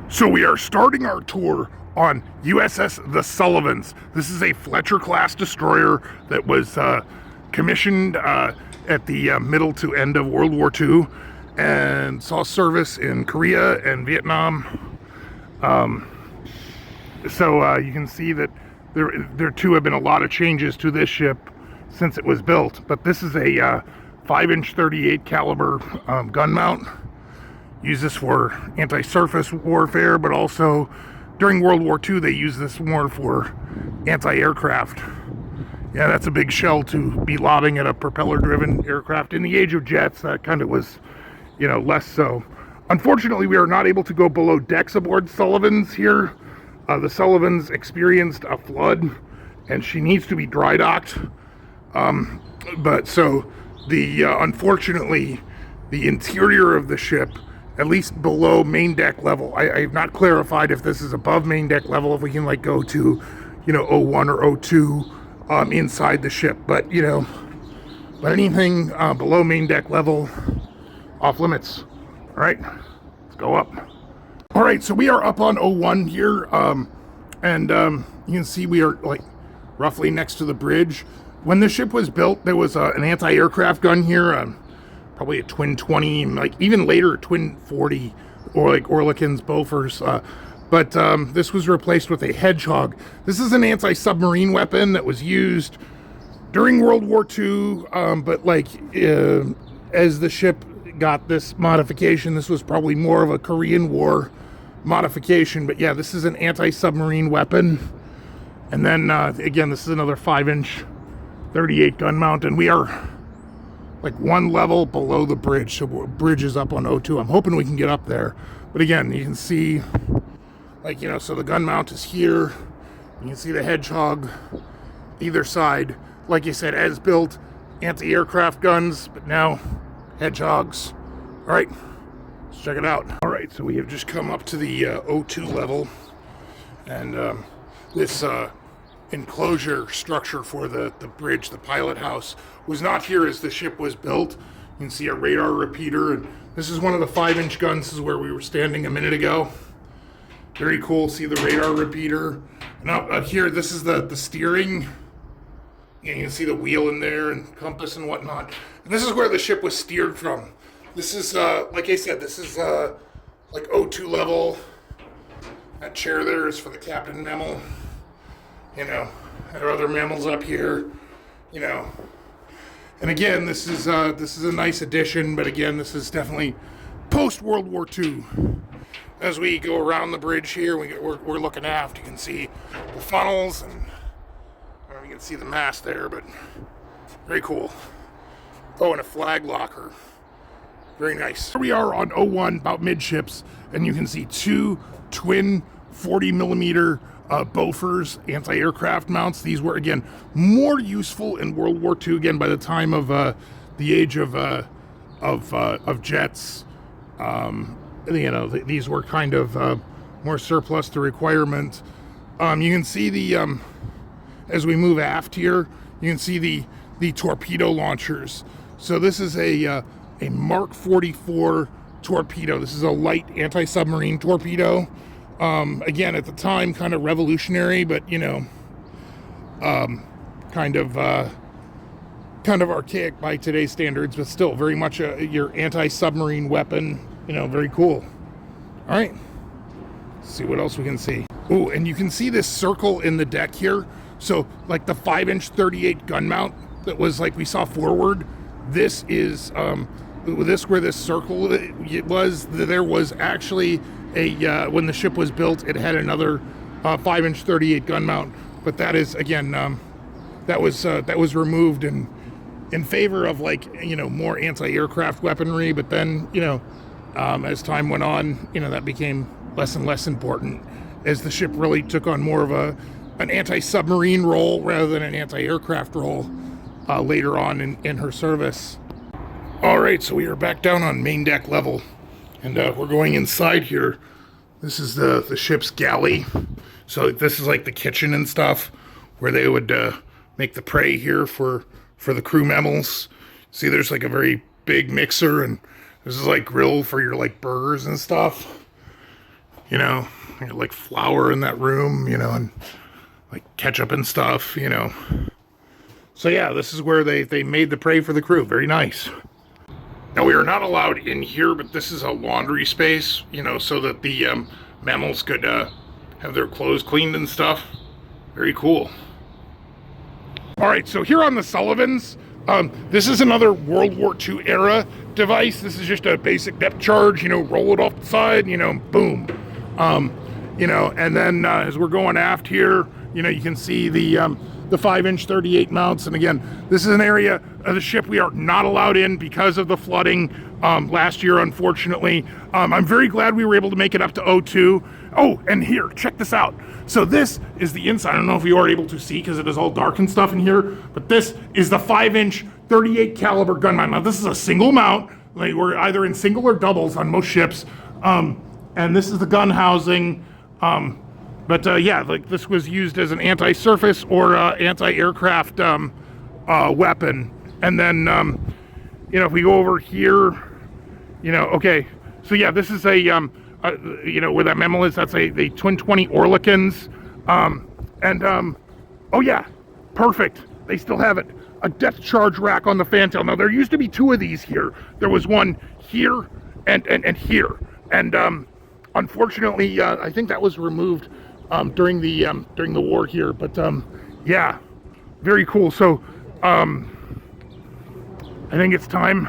So we are starting our tour on USS The Sullivans. This is a Fletcher class destroyer that was commissioned at the middle to end of World War II and saw service in Korea and Vietnam. So you can see that there too have been a lot of changes to this ship since it was built. But this is a 5-inch 38 caliber gun mount. Use this for anti-surface warfare, but also during World War II they used this more for anti-aircraft. Yeah, that's a big shell to be lobbing at a propeller-driven aircraft. In the age of jets, that kind of was, less so. Unfortunately, we are not able to go below decks aboard Sullivans here. The Sullivans experienced a flood, and she needs to be dry docked. Unfortunately, the interior of the ship, at least below main deck level. I have not clarified if this is above main deck level, if we can go to, O1 or O2 inside the ship. But anything below main deck level, off limits. All right, let's go up. All right, so we are up on O1 here, and you can see we are roughly next to the bridge. When the ship was built, there was an anti-aircraft gun here. Probably a twin 20, even later a twin 40, or Orlikins, Bofors. But this was replaced with a Hedgehog. This is an anti-submarine weapon that was used during World War II. As the ship got this modification, this was probably more of a Korean War modification. But yeah, this is an anti-submarine weapon. And then again, this is another 5-inch 38 gun mount, and we are one level below the bridge. So bridge is up on O2. I'm hoping we can get up there. But again, you can see, so the gun mount is here. You can see the Hedgehog either side. Like you said, as built anti-aircraft guns, but now Hedgehogs. All right, let's check it out. All right, so we have just come up to the O2 level, and this enclosure structure for the bridge, the pilot house, was not here as the ship was built. You can see a radar repeater, and this is one of the 5-inch guns. This is where we were standing a minute ago. Very cool. See the radar repeater. Now here, this is the steering. And you can see the wheel in there and compass and whatnot. And this is where the ship was steered from. This is, like I said, this is O2 level. That chair there is for the captain mammal. There are other mammals up here, And again, this is a nice addition, but again, this is definitely post-World War II. As we go around the bridge here, we're looking aft. You can see the funnels, and I don't know if you can see the mast there, but very cool. Oh, and a flag locker. Very nice. Here we are on O1, about midships, and you can see two twin 40mm Bofors anti-aircraft mounts. These were, again, more useful in World War II, again, by the time of the age of jets. These were kind of more surplus to requirement. You can see the, as we move aft here, you can see the torpedo launchers. So this is a Mark 44 torpedo. This is a light anti-submarine torpedo. Again, at the time, kind of revolutionary, but kind of archaic by today's standards, but still very much your anti-submarine weapon. Very cool. All right, let's see what else we can see. Oh, and you can see this circle in the deck here. So, the 5-inch 38 gun mount that was we saw forward. This is where this circle was. There was actually when the ship was built, it had another 5-inch 38 gun mount, but that is, again, that was removed in favor of more anti-aircraft weaponry. But then as time went on, that became less and less important as the ship really took on more of an anti-submarine role rather than an anti-aircraft role later on in her service. All right, so we are back down on main deck level, and we're going inside here. This is the ship's galley. So this is the kitchen and stuff where they would make the prey here for the crew mammals. See, there's a very big mixer, and this is grill for your burgers and stuff. you know, like flour in that room, you know, and like ketchup and stuff, you know. So yeah, this is where they made the prey for the crew. Very nice. Now, we are not allowed in here, but this is a laundry space, you know, so that the mammals could have their clothes cleaned and stuff. Very cool. All right, so here on the Sullivans, this is another World War II era device. This is just a basic depth charge, you know, roll it off the side, you know, boom. You know, and then as we're going aft here, you know, you can see the 5-inch 38 mounts. And again, this is an area of the ship we are not allowed in because of the flooding last year, unfortunately. I'm very glad we were able to make it up to O2. Oh, and here, check this out. So this is the inside. I don't know if you are able to see because it is all dark and stuff in here, but this is the 5-inch 38 caliber gun mount. Now, this is a single mount. Like, we're either in single or doubles on most ships. And this is the gun housing. Yeah, like this was used as an anti-surface or anti-aircraft weapon. And then, you know, if we go over here, you know, okay. So yeah, this is a, you know, where that Mammal is, that's a twin 20 Oerlikons. Oh yeah, perfect. They still have it. A depth charge rack on the fantail. Now, there used to be 2 of these here. There was one here and here. And unfortunately, I think that was removed during the war here. But yeah, very cool. So I think it's time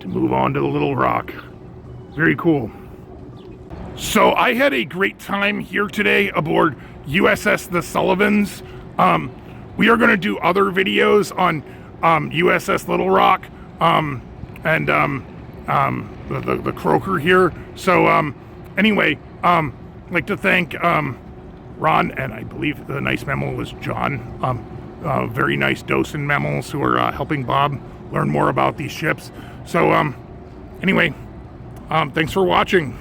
to move on to the Little Rock. Very cool. So I had a great time here today aboard USS The Sullivans. We are going to do other videos on USS Little Rock and the Croaker here. So anyway, I'd like to thank Ron, and I believe the nice mammal was John. Very nice docent mammals who are helping Bob learn more about these ships. So anyway, thanks for watching.